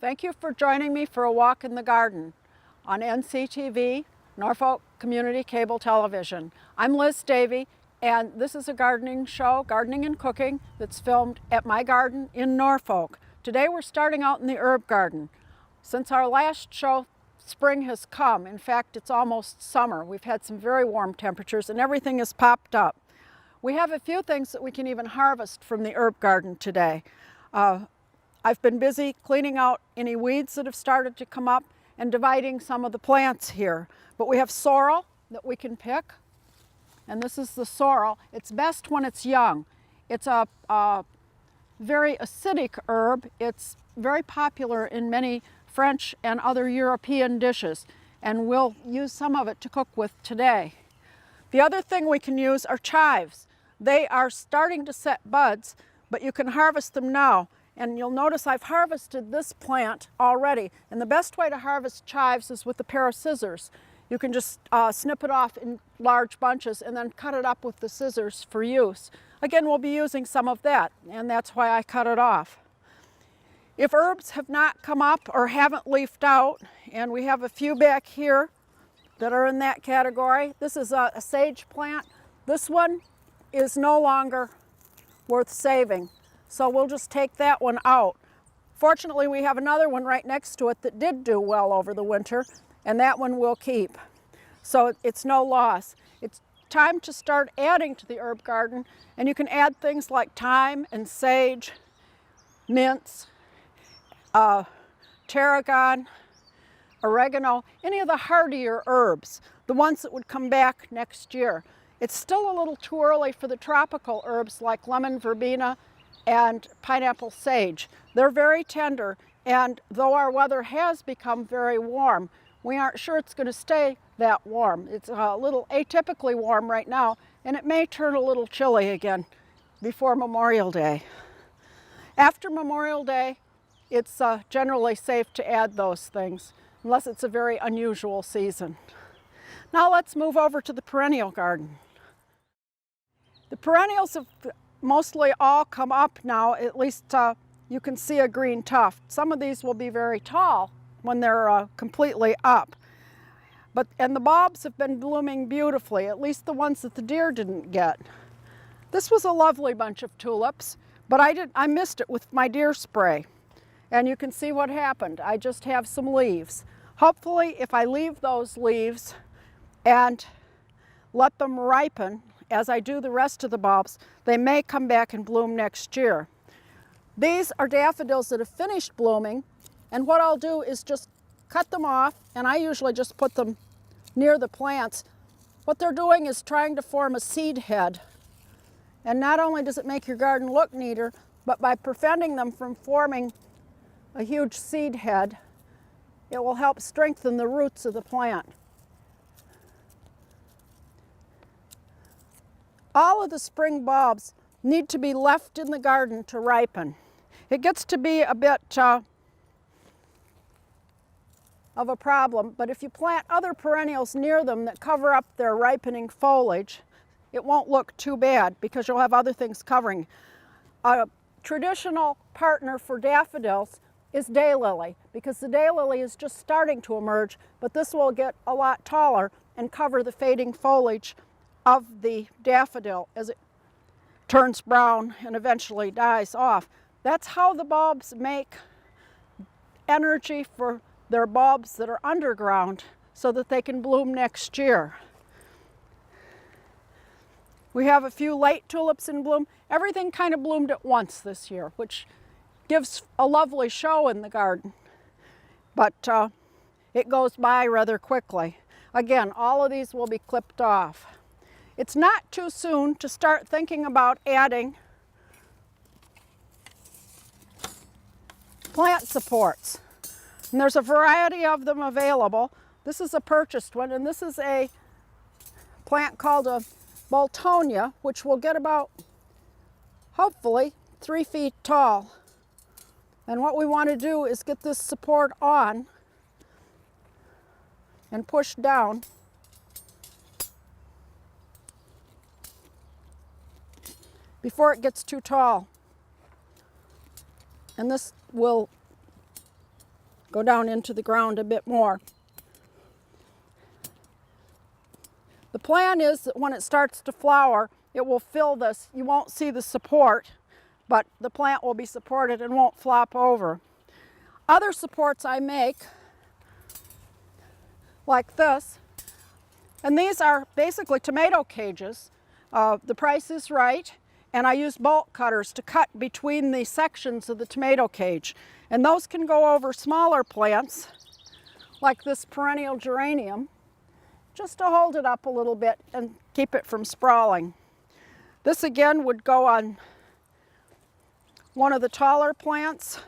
Thank you for joining me for a walk in the garden on NCTV, Norfolk Community Cable Television. I'm Liz Davey, and this is a gardening show, Gardening and Cooking, that's filmed at my garden in Norfolk. Today we're starting out in the herb garden. Since our last show, spring has come. In fact, it's almost summer. We've had some very warm temperatures and everything has popped up. We have a few things that we can even harvest from the herb garden today. I've been busy cleaning out any weeds that have started to come up and dividing some of the plants here. But we have sorrel that we can pick, and this is the sorrel. It's best when it's young. It's a very acidic herb. It's very popular in many French and other European dishes, and we'll use some of it to cook with today. The other thing we can use are chives. They are starting to set buds, but you can harvest them now. And you'll notice I've harvested this plant already. And the best way to harvest chives is with a pair of scissors. You can just snip it off in large bunches and then cut it up with the scissors for use. Again, we'll be using some of that, and that's why I cut it off. If herbs have not come up or haven't leafed out, and we have a few back here that are in that category. This is a sage plant. This one is no longer worth saving. So we'll just take that one out. Fortunately, we have another one right next to it that did do well over the winter, and that one we'll keep. So it's no loss. It's time to start adding to the herb garden, and you can add things like thyme and sage, mints, tarragon, oregano, any of the hardier herbs, the ones that would come back next year. It's still a little too early for the tropical herbs like lemon verbena and pineapple sage. They're very tender, and though our weather has become very warm, we aren't sure it's going to stay that warm. It's a little atypically warm right now, and it may turn a little chilly again before Memorial Day. After Memorial Day, it's generally safe to add those things, unless it's a very unusual season. Now let's move over to the perennial garden. The perennials have mostly all come up now. At least you can see a green tuft. Some of these will be very tall when they're completely up. And the bulbs have been blooming beautifully, at least the ones that the deer didn't get. This was a lovely bunch of tulips, but I missed it with my deer spray. And you can see what happened. I just have some leaves. Hopefully, if I leave those leaves and let them ripen, as I do the rest of the bulbs, they may come back and bloom next year. These are daffodils that have finished blooming, and what I'll do is just cut them off, and I usually just put them near the plants. What they're doing is trying to form a seed head. And not only does it make your garden look neater, but by preventing them from forming a huge seed head, it will help strengthen the roots of the plant. All of the spring bulbs need to be left in the garden to ripen. It gets to be a bit of a problem, but if you plant other perennials near them that cover up their ripening foliage, it won't look too bad because you'll have other things covering. A traditional partner for daffodils is daylily, because the daylily is just starting to emerge, but this will get a lot taller and cover the fading foliage of the daffodil as it turns brown and eventually dies off. That's how the bulbs make energy for their bulbs that are underground so that they can bloom next year. We have a few late tulips in bloom. Everything kind of bloomed at once this year, which gives a lovely show in the garden, but it goes by rather quickly. Again, all of these will be clipped off. It's not too soon to start thinking about adding plant supports. And there's a variety of them available. This is a purchased one, and this is a plant called a Boltonia, which will get about, hopefully, 3 feet tall. And what we want to do is get this support on and push down before it gets too tall. And this will go down into the ground a bit more. The plan is that when it starts to flower, it will fill this. You won't see the support, but the plant will be supported and won't flop over. Other supports I make, like this, and these are basically tomato cages. The price is right, and I use bolt cutters to cut between the sections of the tomato cage. And those can go over smaller plants, like this perennial geranium, just to hold it up a little bit and keep it from sprawling. This again would go on one of the taller plants.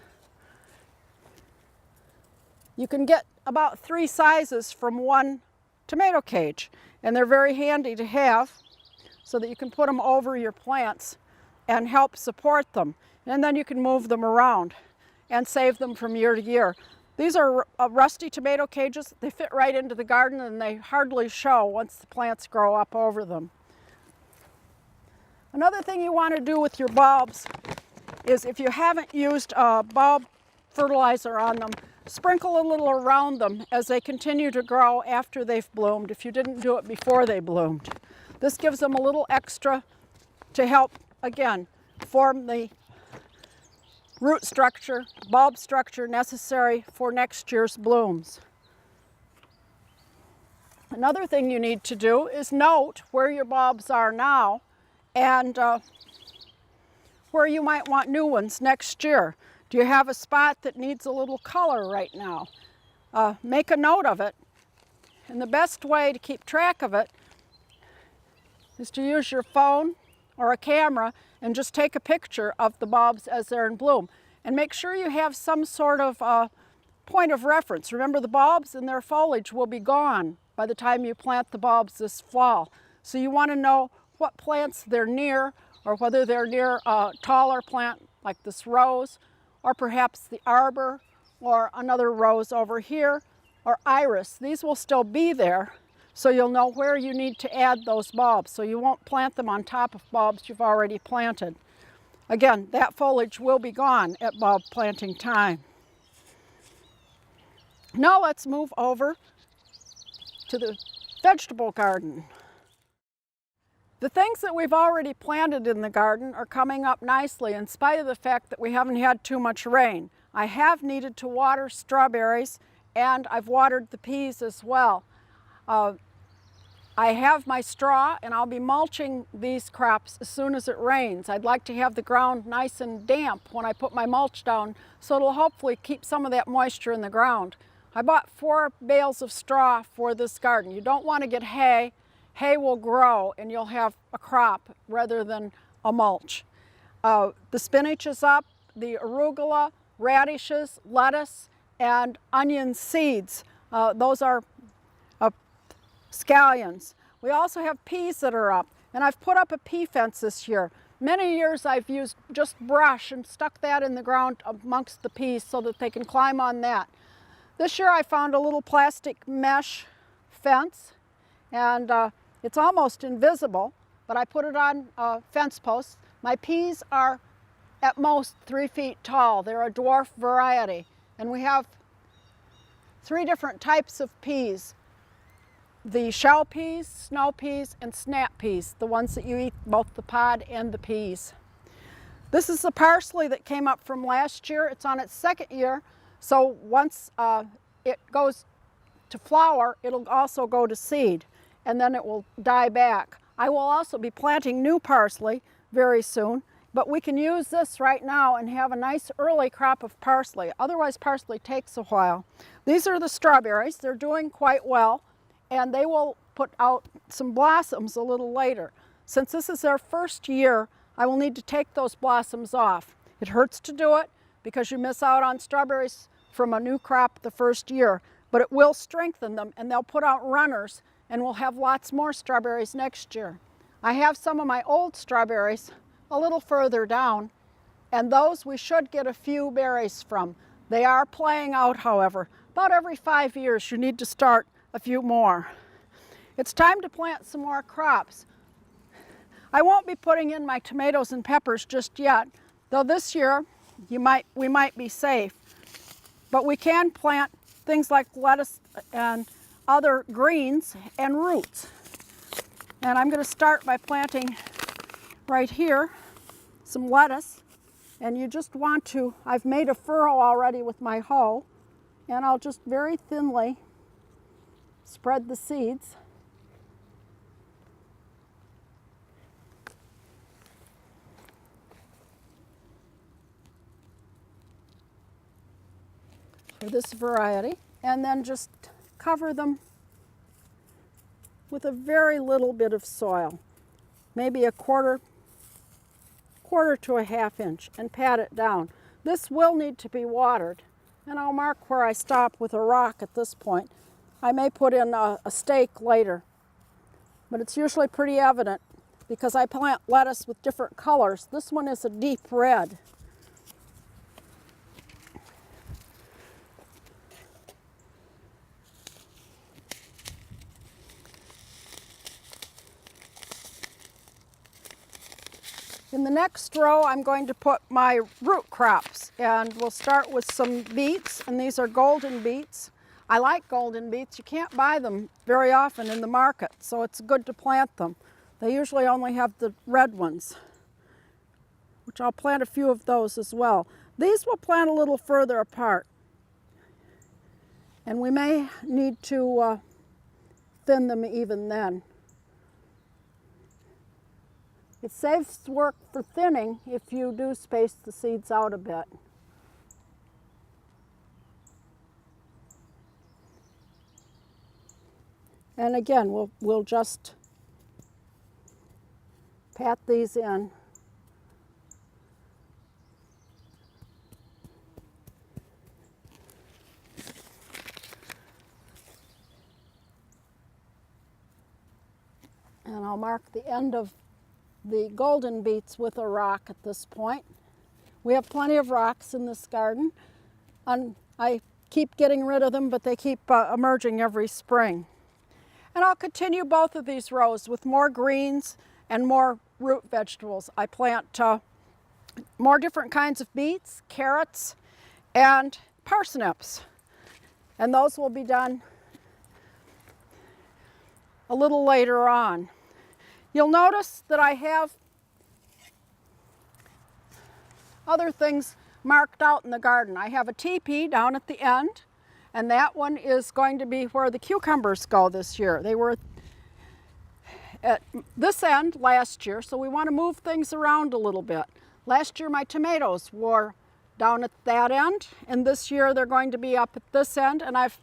You can get about 3 sizes from one tomato cage, and they're very handy to have so that you can put them over your plants and help support them. And then you can move them around and save them from year to year. These are rusty tomato cages. They fit right into the garden, and they hardly show once the plants grow up over them. Another thing you want to do with your bulbs is, if you haven't used bulb fertilizer on them, sprinkle a little around them as they continue to grow after they've bloomed, if you didn't do it before they bloomed. This gives them a little extra to help, again, form the root structure, bulb structure necessary for next year's blooms. Another thing you need to do is note where your bulbs are now and where you might want new ones next year. Do you have a spot that needs a little color right now? Make a note of it, and the best way to keep track of it is to use your phone or a camera and just take a picture of the bulbs as they're in bloom. And make sure you have some sort of point of reference. Remember, the bulbs and their foliage will be gone by the time you plant the bulbs this fall. So you want to know what plants they're near, or whether they're near a taller plant like this rose, or perhaps the arbor, or another rose over here, or iris. These will still be there, so you'll know where you need to add those bulbs, so you won't plant them on top of bulbs you've already planted. Again, that foliage will be gone at bulb planting time. Now let's move over to the vegetable garden. The things that we've already planted in the garden are coming up nicely in spite of the fact that we haven't had too much rain. I have needed to water strawberries, and I've watered the peas as well. I have my straw, and I'll be mulching these crops as soon as it rains. I'd like to have the ground nice and damp when I put my mulch down, so it'll hopefully keep some of that moisture in the ground. I bought 4 bales of straw for this garden. You don't want to get hay. Hay will grow and you'll have a crop rather than a mulch. The spinach is up, the arugula, radishes, lettuce, and onion seeds. Those are scallions. We also have peas that are up, and I've put up a pea fence this year. Many years I've used just brush and stuck that in the ground amongst the peas so that they can climb on that. This year I found a little plastic mesh fence, and it's almost invisible, but I put it on fence posts. My peas are at most 3 feet tall. They're a dwarf variety, and we have 3 different types of peas. The shell peas, snow peas, and snap peas, the ones that you eat, both the pod and the peas. This is the parsley that came up from last year. It's on its 2nd year, so once it goes to flower, it'll also go to seed, and then it will die back. I will also be planting new parsley very soon, but we can use this right now and have a nice early crop of parsley. Otherwise, parsley takes a while. These are the strawberries. They're doing quite well, and they will put out some blossoms a little later. Since this is their 1st year, I will need to take those blossoms off. It hurts to do it, because you miss out on strawberries from a new crop the first year, but it will strengthen them and they'll put out runners and we'll have lots more strawberries next year. I have some of my old strawberries a little further down, and those we should get a few berries from. They are playing out, however. About every 5 years you need to start a few more. It's time to plant some more crops. I won't be putting in my tomatoes and peppers just yet, though this year we might be safe. But we can plant things like lettuce and other greens and roots. And I'm going to start by planting right here some lettuce. And you just want to, I've made a furrow already with my hoe, and I'll just very thinly spread the seeds. For this variety, and then just cover them with a very little bit of soil, maybe a quarter to a half inch, and pat it down. This will need to be watered, and I'll mark where I stop with a rock at this point. I may put in a stake later, but it's usually pretty evident because I plant lettuce with different colors. This one is a deep red. In the next row, I'm going to put my root crops, and we'll start with some beets, and these are golden beets. I like golden beets. You can't buy them very often in the market, so it's good to plant them. They usually only have the red ones, which I'll plant a few of those as well. These we'll plant a little further apart, and we may need to thin them even then. It saves work for thinning if you do space the seeds out a bit. And again, we'll just pat these in. And I'll mark the end of the golden beets with a rock at this point. We have plenty of rocks in this garden, and I keep getting rid of them, but they keep emerging every spring. And I'll continue both of these rows with more greens and more root vegetables. I plant more different kinds of beets, carrots, and parsnips, and those will be done a little later on. You'll notice that I have other things marked out in the garden. I have a teepee down at the end, and that one is going to be where the cucumbers go this year. They were at this end last year, so we want to move things around a little bit. Last year my tomatoes were down at that end, and this year they're going to be up at this end, and I've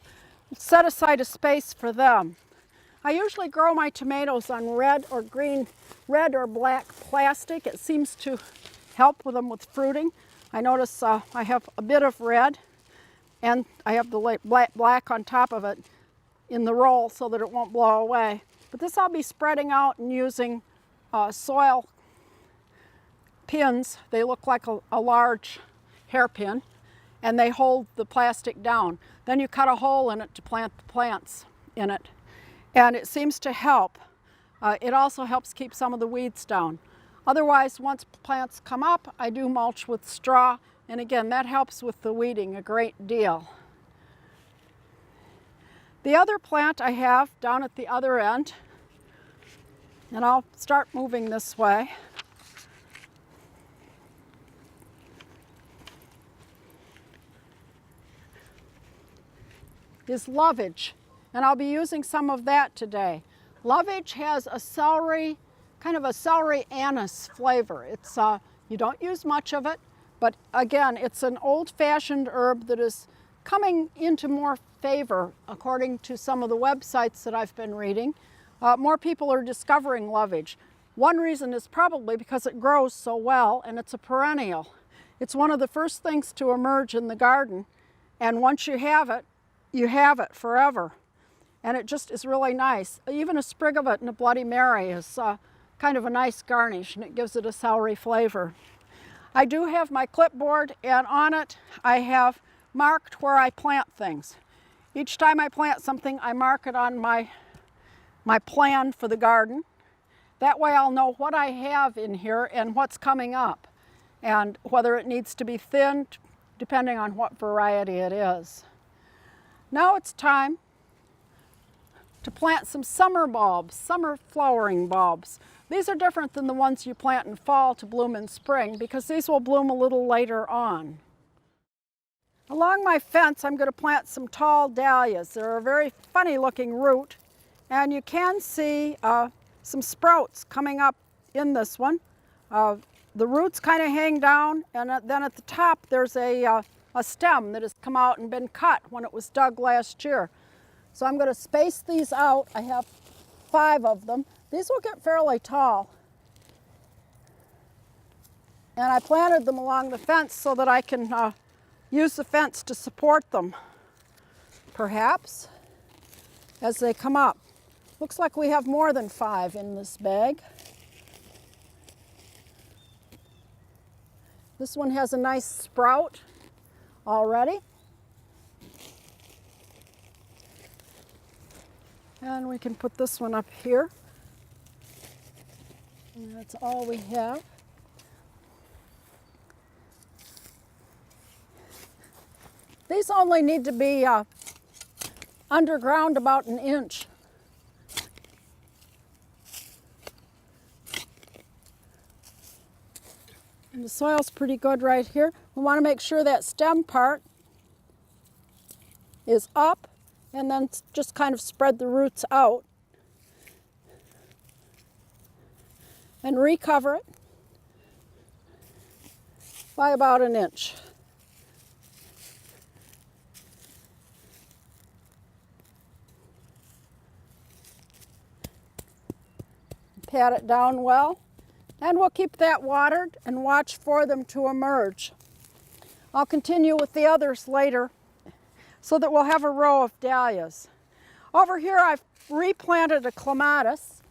set aside a space for them. I usually grow my tomatoes on red or black plastic. It seems to help with them with fruiting. I notice I have a bit of red, and I have the black on top of it in the roll so that it won't blow away. But this I'll be spreading out and using soil pins. They look like a large hairpin, and they hold the plastic down. Then you cut a hole in it to plant the plants in it. And it seems to help. It also helps keep some of the weeds down. Otherwise, once plants come up, I do mulch with straw, and again, that helps with the weeding a great deal. The other plant I have down at the other end, and I'll start moving this way, is lovage. And I'll be using some of that today. Lovage has a celery, kind of a celery anise flavor. It's you don't use much of it, but again, it's an old-fashioned herb that is coming into more favor according to some of the websites that I've been reading. More people are discovering lovage. One reason is probably because it grows so well and it's a perennial. It's one of the first things to emerge in the garden, and once you have it forever. And it just is really nice. Even a sprig of it in a Bloody Mary is kind of a nice garnish, and it gives it a celery flavor. I do have my clipboard, and on it I have marked where I plant things. Each time I plant something, I mark it on my plan for the garden. That way I'll know what I have in here and what's coming up, and whether it needs to be thinned, depending on what variety it is. Now it's time to plant some summer bulbs, summer flowering bulbs. These are different than the ones you plant in fall to bloom in spring, because these will bloom a little later on. Along my fence, I'm going to plant some tall dahlias. They're a very funny looking root, and you can see some sprouts coming up in this one. The roots kind of hang down, and then at the top there's a stem that has come out and been cut when it was dug last year. So I'm going to space these out. I have 5 of them. These will get fairly tall. And I planted them along the fence so that I can use the fence to support them, perhaps, as they come up. Looks like we have more than 5 in this bag. This one has a nice sprout already. And we can put this one up here. And that's all we have. These only need to be underground about 1 inch. And the soil's pretty good right here. We want to make sure that stem part is up, and then just kind of spread the roots out and recover it by about 1 inch. Pat it down well, and we'll keep that watered and watch for them to emerge. I'll continue with the others later, so that we'll have a row of dahlias. Over here I've replanted a clematis.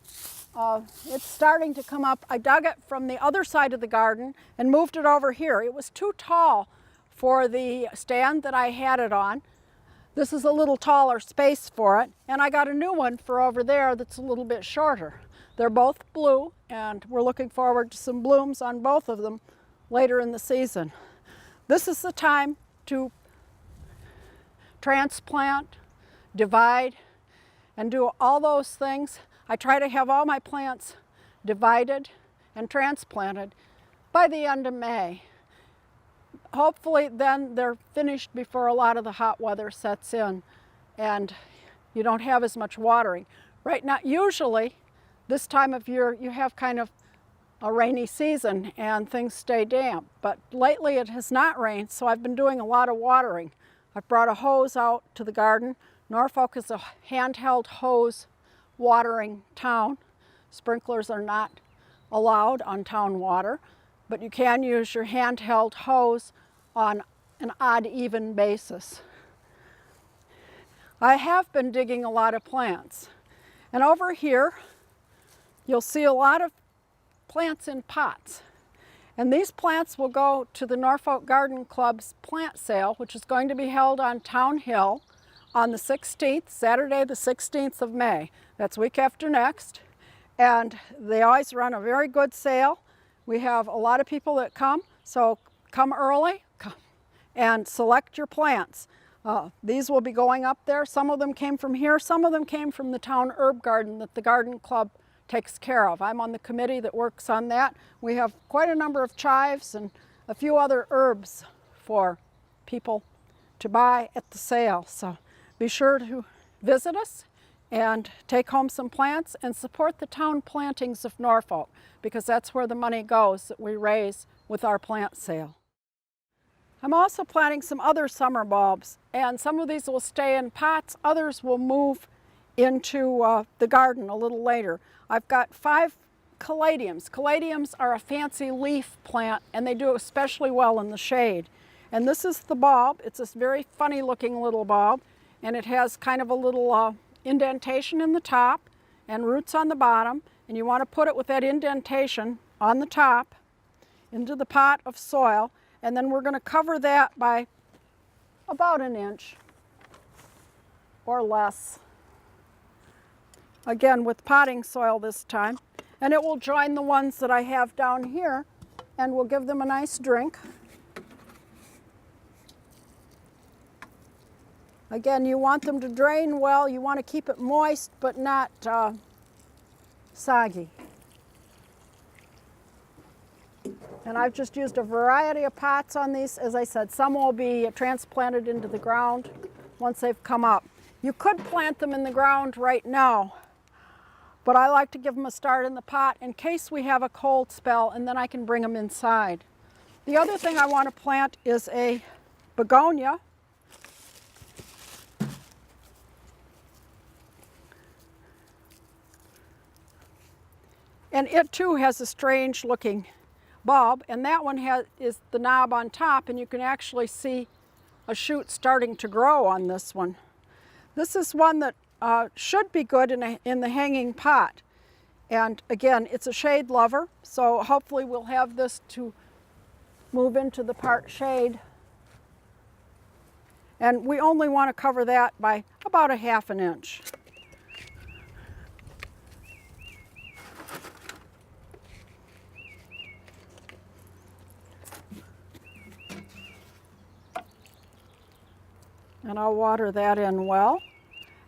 It's starting to come up. I dug it from the other side of the garden and moved it over here. It was too tall for the stand that I had it on. This is a little taller space for it, and I got a new one for over there that's a little bit shorter. They're both blue, and we're looking forward to some blooms on both of them later in the season. This is the time to transplant, divide, and do all those things. I try to have all my plants divided and transplanted by the end of May. Hopefully then they're finished before a lot of the hot weather sets in and you don't have as much watering. Right now, usually this time of year you have kind of a rainy season and things stay damp, but lately it has not rained, so I've been doing a lot of watering. I've brought a hose out to the garden. Norfolk is a handheld hose watering town. Sprinklers are not allowed on town water, but you can use your handheld hose on an odd even basis. I have been digging a lot of plants, and over here you'll see a lot of plants in pots. And these plants will go to the Norfolk Garden Club's plant sale, which is going to be held on Town Hill on the 16th, Saturday the 16th of May. That's week after next. And they always run a very good sale. We have a lot of people that come, so come early and select your plants. These will be going up there. Some of them came from here, some of them came from the town herb garden that the garden club takes care of. I'm on the committee that works on that. We have quite a number of chives and a few other herbs for people to buy at the sale. So be sure to visit us and take home some plants and support the town plantings of Norfolk, because that's where the money goes that we raise with our plant sale. I'm also planting some other summer bulbs, and some of these will stay in pots, others will move into the garden a little later. I've got 5 caladiums. Caladiums are a fancy leaf plant, and they do especially well in the shade. And this is the bulb. It's this very funny looking little bulb, and it has kind of a little indentation in the top and roots on the bottom, and you want to put it with that indentation on the top into the pot of soil, and then we're going to cover that by about an inch or less. Again, with potting soil this time, and it will join the ones that I have down here, and we'll give them a nice drink. Again, you want them to drain well. You want to keep it moist but not soggy. And I've just used a variety of pots on these. As I said, some will be transplanted into the ground once they've come up. You could plant them in the ground right now, but I like to give them a start in the pot in case we have a cold spell, and then I can bring them inside. The other thing I want to plant is a begonia. And it too has a strange looking bulb, and that one is the knob on top, and you can actually see a shoot starting to grow on this one. This is one that should be good in the hanging pot. And again, it's a shade lover, so hopefully we'll have this to move into the part shade. And we only want to cover that by about 1/2 inch. And I'll water that in well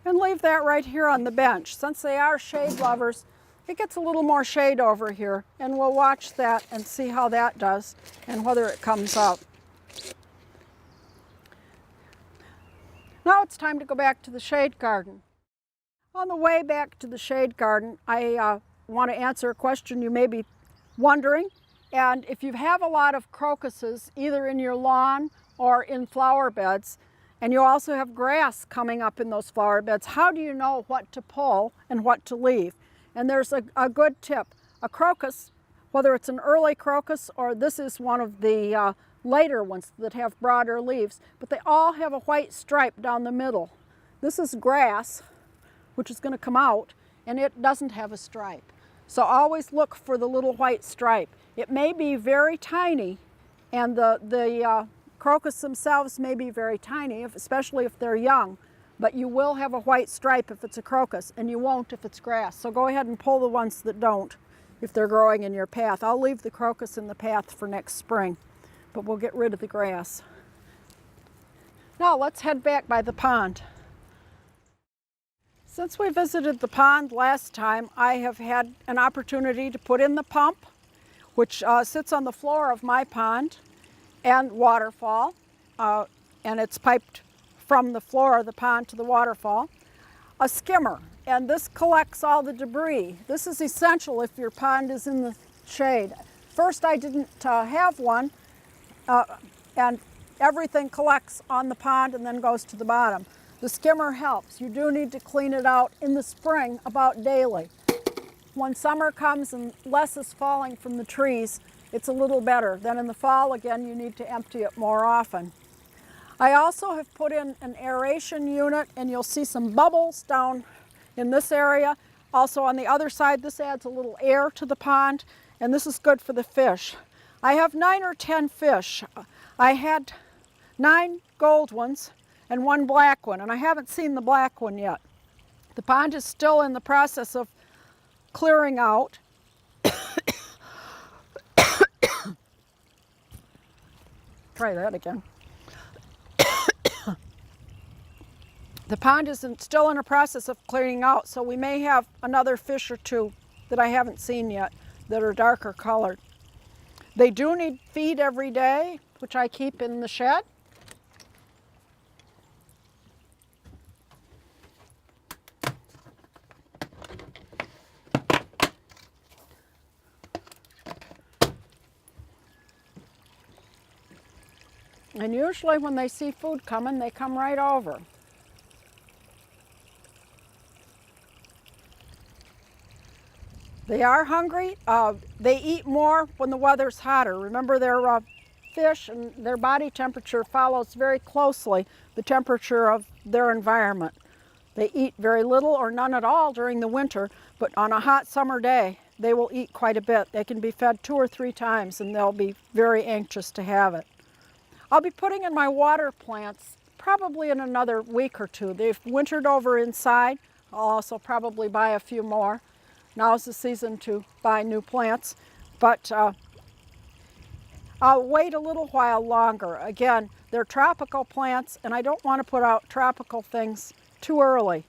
and leave that right here on the bench. Since they are shade lovers, it gets a little more shade over here, and we'll watch that and see how that does and whether it comes up. Now it's time to go back to the shade garden. On the way back to the shade garden, I want to answer a question you may be wondering. And if you have a lot of crocuses, either in your lawn or in flower beds, and you also have grass coming up in those flower beds, how do you know what to pull and what to leave? And there's a good tip. A crocus, whether it's an early crocus or this is one of the later ones that have broader leaves, but they all have a white stripe down the middle. This is grass, which is going to come out, and it doesn't have a stripe. So always look for the little white stripe. It may be very tiny, and the crocus themselves may be very tiny, especially if they're young, but you will have a white stripe if it's a crocus, and you won't if it's grass. So go ahead and pull the ones that don't if they're growing in your path. I'll leave the crocus in the path for next spring, but we'll get rid of the grass. Now let's head back by the pond. Since we visited the pond last time, I have had an opportunity to put in the pump, which sits on the floor of my pond and waterfall, and it's piped from the floor of the pond to the waterfall. A skimmer, and this collects all the debris. This is essential if your pond is in the shade. First I didn't have one, and everything collects on the pond and then goes to the bottom. The skimmer helps. You do need to clean it out in the spring about daily. When summer comes and less is falling from the trees, it's a little better. Then in the fall, again, you need to empty it more often. I also have put in an aeration unit, and you'll see some bubbles down in this area. Also on the other side, this adds a little air to the pond, and this is good for the fish. I have 9 or 10 fish. I had 9 gold ones and 1 black one, and I haven't seen the black one yet. The pond is still in the process of clearing out. Try that again. The pond is still in a process of clearing out, so we may have another fish or 2 that I haven't seen yet that are darker colored. They do need feed every day, which I keep in the shed. And usually when they see food coming, they come right over. They are hungry. They eat more when the weather's hotter. Remember, they're fish, and their body temperature follows very closely the temperature of their environment. They eat very little or none at all during the winter, but on a hot summer day, they will eat quite a bit. They can be fed 2 or 3 times, and they'll be very anxious to have it. I'll be putting in my water plants probably in another week or 2. They've wintered over inside. I'll also probably buy a few more. Now's the season to buy new plants, but I'll wait a little while longer. Again, they're tropical plants, and I don't want to put out tropical things too early.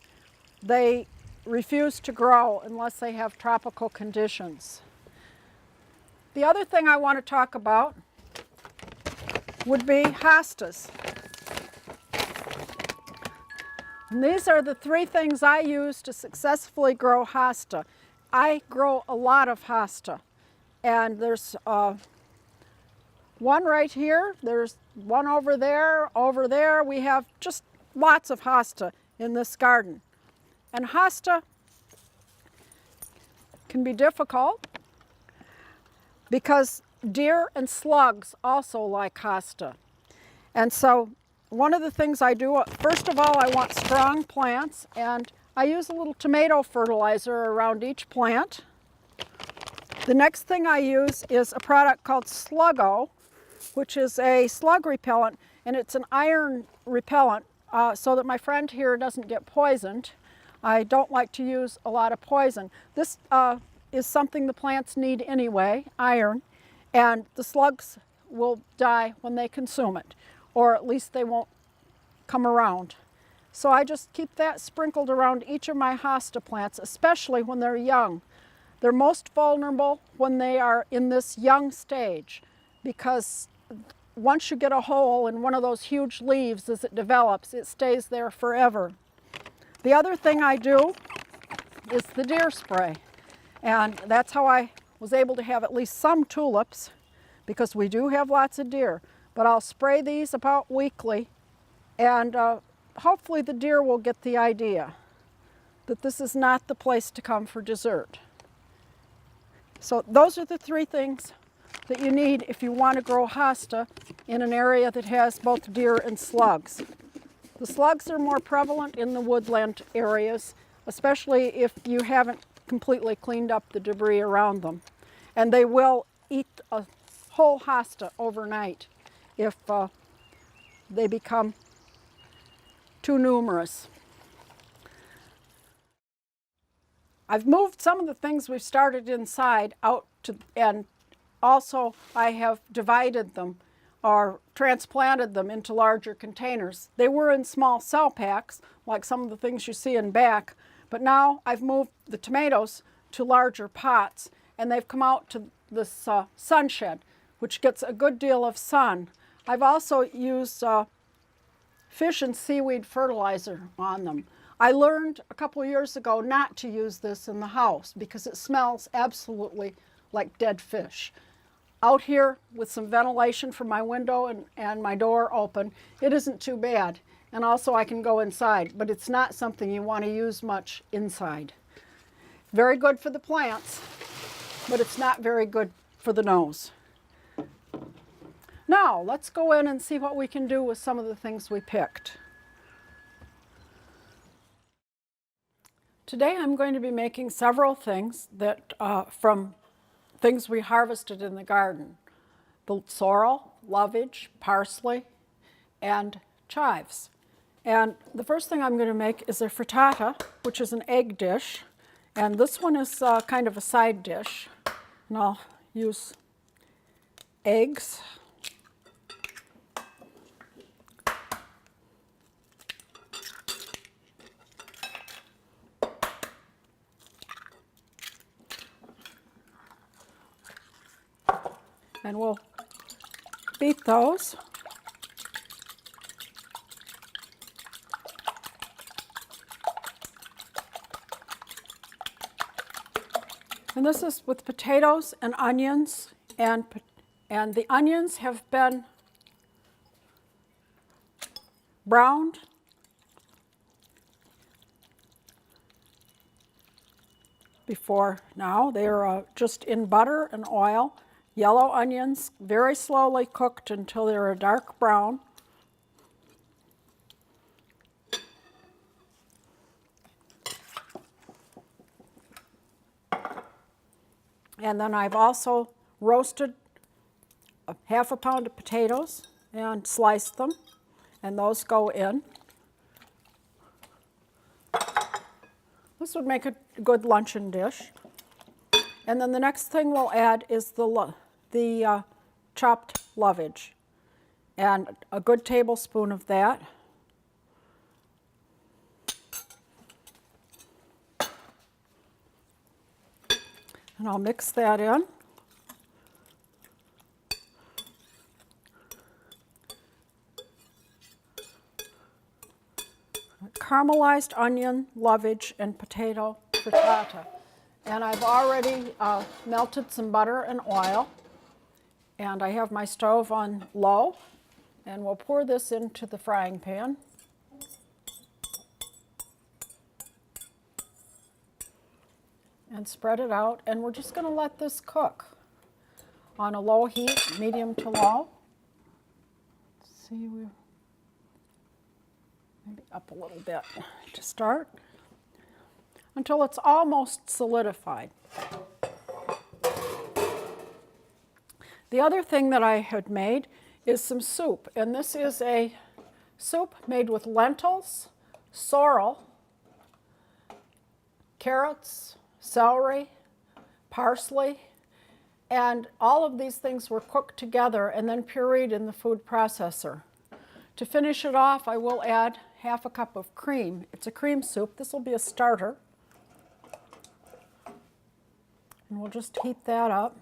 They refuse to grow unless they have tropical conditions. The other thing I want to talk about would be hostas. And these are the 3 things I use to successfully grow hosta. I grow a lot of hosta, and there's one right here, there's one over there. We have just lots of hosta in this garden. And hosta can be difficult because deer and slugs also like hosta. And so one of the things I do, first of all, I want strong plants, and I use a little tomato fertilizer around each plant. The next thing I use is a product called Sluggo, which is a slug repellent, and it's an iron repellent so that my friend here doesn't get poisoned. I don't like to use a lot of poison. This is something the plants need anyway, iron, and the slugs will die when they consume it, or at least they won't come around. So I just keep that sprinkled around each of my hosta plants, especially when they're young. They're most vulnerable when they are in this young stage, because once you get a hole in one of those huge leaves as it develops, it stays there forever. The other thing I do is the deer spray, and that's how I was able to have at least some tulips, because we do have lots of deer. But I'll spray these about weekly, and hopefully the deer will get the idea that this is not the place to come for dessert. So those are the 3 things that you need if you want to grow hosta in an area that has both deer and slugs. The slugs are more prevalent in the woodland areas, especially if you haven't completely cleaned up the debris around them. And they will eat a whole hosta overnight if they become too numerous. I've moved some of the things we've started inside out to, and also I have divided them or transplanted them into larger containers. They were in small cell packs, like some of the things you see in back, but now I've moved the tomatoes to larger pots, and they've come out to this sunshed, which gets a good deal of sun. I've also used fish and seaweed fertilizer on them. I learned a couple of years ago not to use this in the house because it smells absolutely like dead fish. Out here with some ventilation from my window and my door open, it isn't too bad. And also I can go inside, but it's not something you want to use much inside. Very good for the plants, but it's not very good for the nose. Now, let's go in and see what we can do with some of the things we picked. Today I'm going to be making several things that from things we harvested in the garden. The sorrel, lovage, parsley, and chives. And the first thing I'm going to make is a frittata, which is an egg dish. And this one is kind of a side dish. And I'll use eggs. And we'll beat those. And this is with potatoes and onions, and the onions have been browned. before now. They're just in butter and oil. Yellow onions, very slowly cooked until they're a dark brown. And then I've also roasted half a pound of potatoes and sliced them, and those go in. This would make a good luncheon dish. And then the next thing we'll add is the chopped lovage, and a good tablespoon of that. And I'll mix that in. Caramelized onion, lovage, and potato frittata. And I've already melted some butter and oil, and I have my stove on low, and we'll pour this into the frying pan. And spread it out, and we're just going to let this cook on a low heat, medium to low. Let's see, we're maybe up a little bit to start, until it's almost solidified. The other thing that I had made is some soup, and this is a soup made with lentils, sorrel, carrots, celery, parsley, and all of these things were cooked together and then pureed in the food processor. To finish it off, I will add half a cup of cream. It's a cream soup. This will be a starter. And we'll just heat that up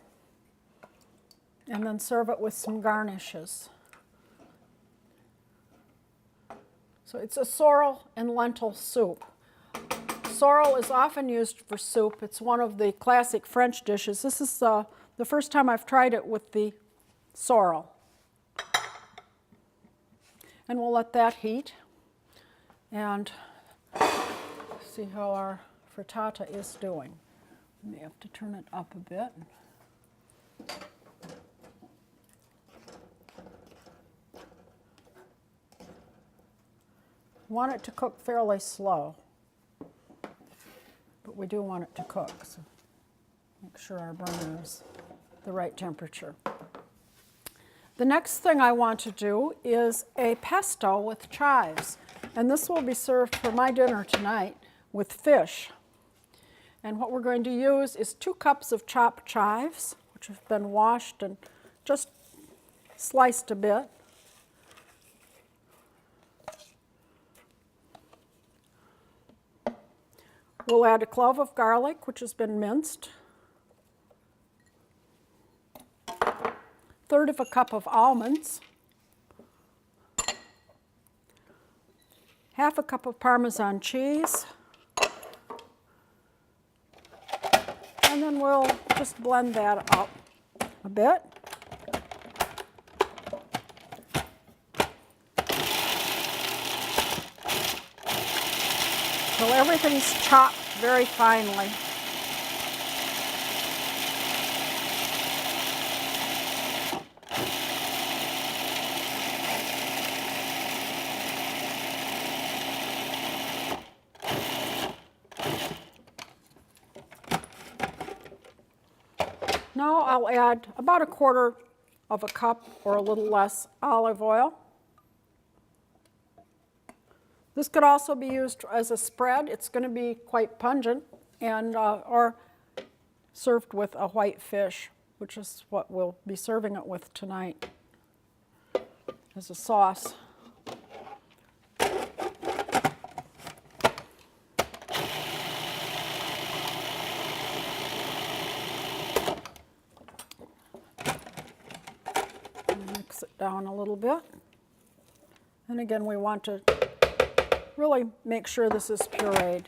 and then serve it with some garnishes. So it's a sorrel and lentil soup. Sorrel is often used for soup. It's one of the classic French dishes. This is the first time I've tried it with the sorrel. And we'll let that heat and see how our frittata is doing. We may have to turn it up a bit. Want it to cook fairly slow, but we do want it to cook, so make sure our burner is the right temperature. The next thing I want to do is a pesto with chives, and this will be served for my dinner tonight with fish. And what we're going to use is 2 cups of chopped chives, which have been washed and just sliced a bit. We'll add a clove of garlic, which has been minced, 1/3 of a cup of almonds, 1/2 a cup of Parmesan cheese, and then we'll just blend that up a bit. So everything's chopped very finely. Now I'll add about 1/4 of a cup or a little less olive oil. This could also be used as a spread. It's going to be quite pungent, and or served with a white fish, which is what we'll be serving it with tonight as a sauce. Mix it down a little bit. And again, we want to really make sure this is pureed.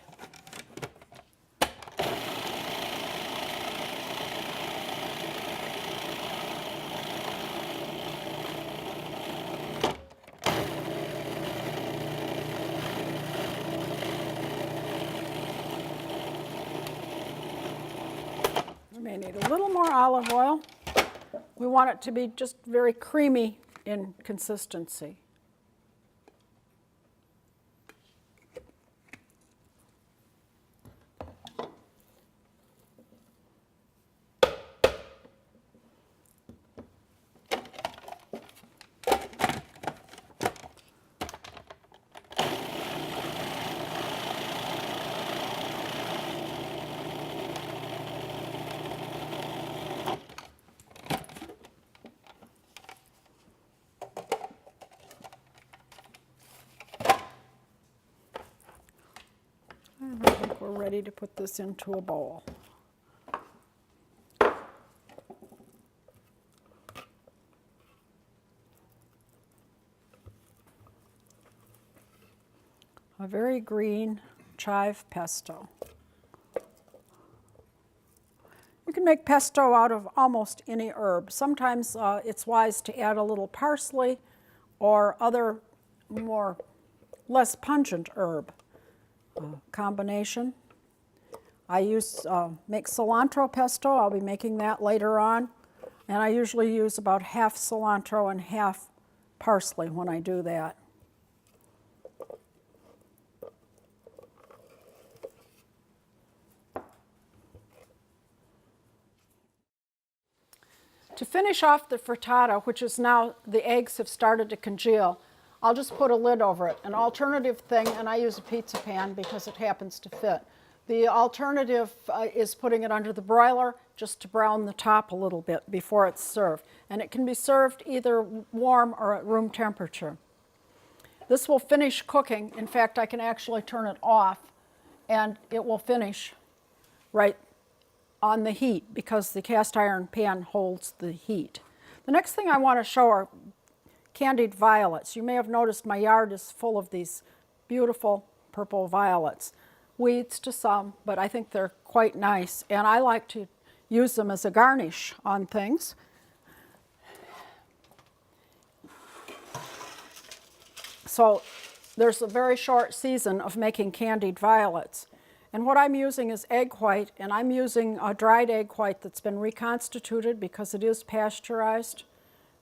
need a little more olive oil. We want it to be just very creamy in consistency. I think we're ready to put this into a bowl. A very green chive pesto. You can make pesto out of almost any herb. Sometimes it's wise to add a little parsley or other less pungent herb combination. I make cilantro pesto. I'll be making that later on. And I usually use about half cilantro and half parsley when I do that. To finish off the frittata, which is now the eggs have started to congeal, I'll just put a lid over it. An alternative thing, and I use a pizza pan because it happens to fit. The alternative is putting it under the broiler just to brown the top a little bit before it's served. And it can be served either warm or at room temperature. This will finish cooking. In fact, I can actually turn it off and it will finish right on the heat because the cast iron pan holds the heat. The next thing I want to show are candied violets. You may have noticed my yard is full of these beautiful purple violets. Weeds to some, but I think they're quite nice, and I like to use them as a garnish on things. So there's a very short season of making candied violets. And what I'm using is egg white, and I'm using a dried egg white that's been reconstituted because it is pasteurized.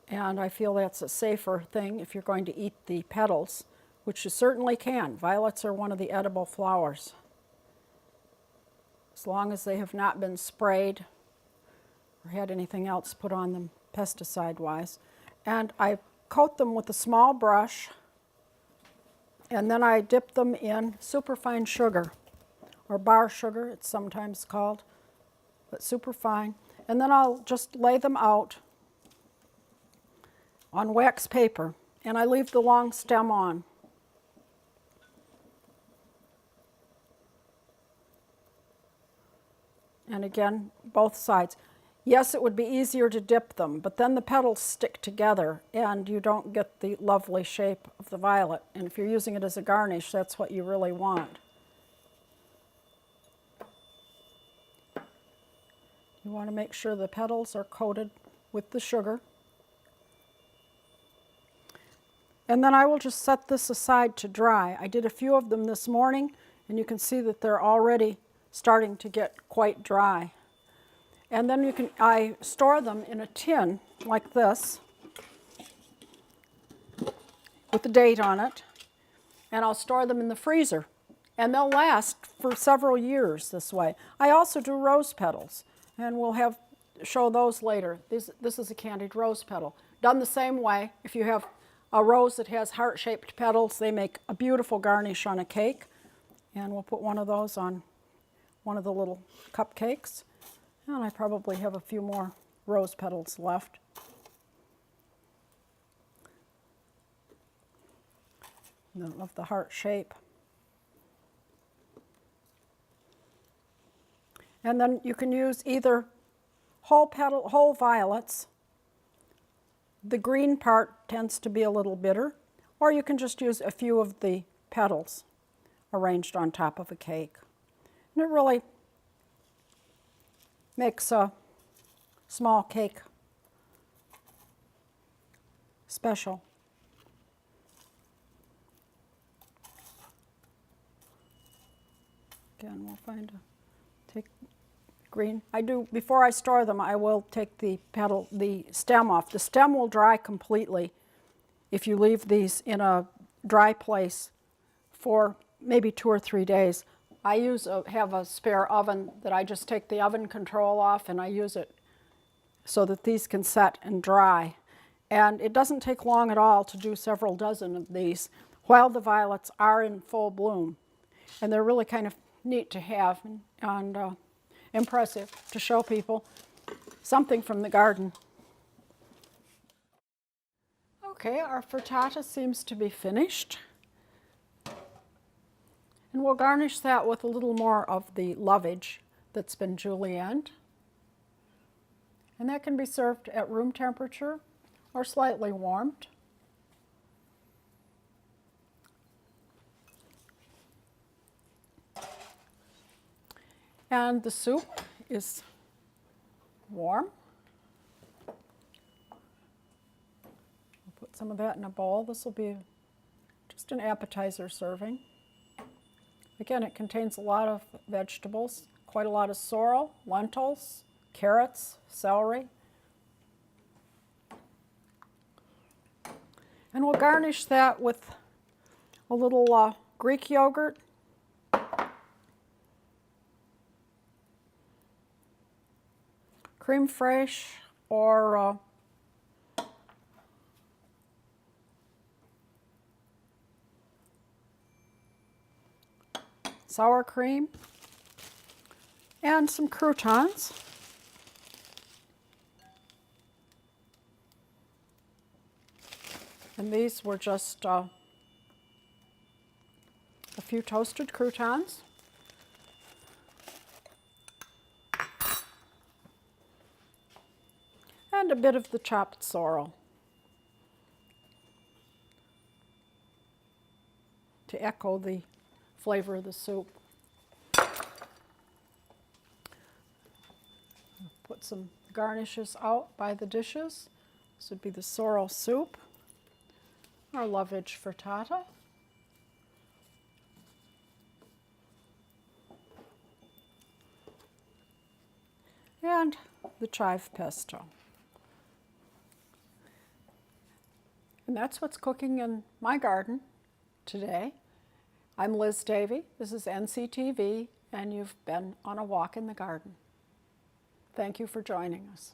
And I feel that's a safer thing if you're going to eat the petals, which you certainly can. Violets are one of the edible flowers, as long as they have not been sprayed or had anything else put on them pesticide-wise. And I coat them with a small brush, and then I dip them in superfine sugar, or bar sugar, it's sometimes called, but superfine. And then I'll just lay them out on wax paper, and I leave the long stem on. And again, both sides. Yes, it would be easier to dip them, but then the petals stick together and you don't get the lovely shape of the violet. And if you're using it as a garnish, that's what you really want. You want to make sure the petals are coated with the sugar. And then I will just set this aside to dry. I did a few of them this morning, and you can see that they're already starting to get quite dry. And then I store them in a tin like this with the date on it, and I'll store them in the freezer. And they'll last for several years this way. I also do rose petals, and we'll show those later. This is a candied rose petal. Done the same way, if you have a rose that has heart-shaped petals, they make a beautiful garnish on a cake. And we'll put one of those on one of the little cupcakes. And I probably have a few more rose petals left. Of the heart shape. And then you can use either whole violets. The green part tends to be a little bitter, or you can just use a few of the petals arranged on top of a cake. And it really makes a small cake special. Again, we'll take green. Before I store them, I will take the stem off. The stem will dry completely if you leave these in a dry place for maybe 2 or 3 days. I have a spare oven that I just take the oven control off and I use it so that these can set and dry. And it doesn't take long at all to do several dozen of these while the violets are in full bloom. And they're really kind of neat to have and impressive to show people something from the garden. Okay, our frittata seems to be finished. And we'll garnish that with a little more of the lovage that's been julienned. And that can be served at room temperature or slightly warmed. And the soup is warm. We'll put some of that in a bowl. This will be just an appetizer serving. Again, it contains a lot of vegetables, quite a lot of sorrel, lentils, carrots, celery. And we'll garnish that with a little Greek yogurt, creme fraiche, or sour cream, and some croutons. And these were just a few toasted croutons. And a bit of the chopped sorrel to echo the flavor of the soup. Put some garnishes out by the dishes. This would be the sorrel soup, our lovage frittata, and the chive pesto. And that's what's cooking in my garden today. I'm Liz Davey, this is NCTV, and you've been on a walk in the garden. Thank you for joining us.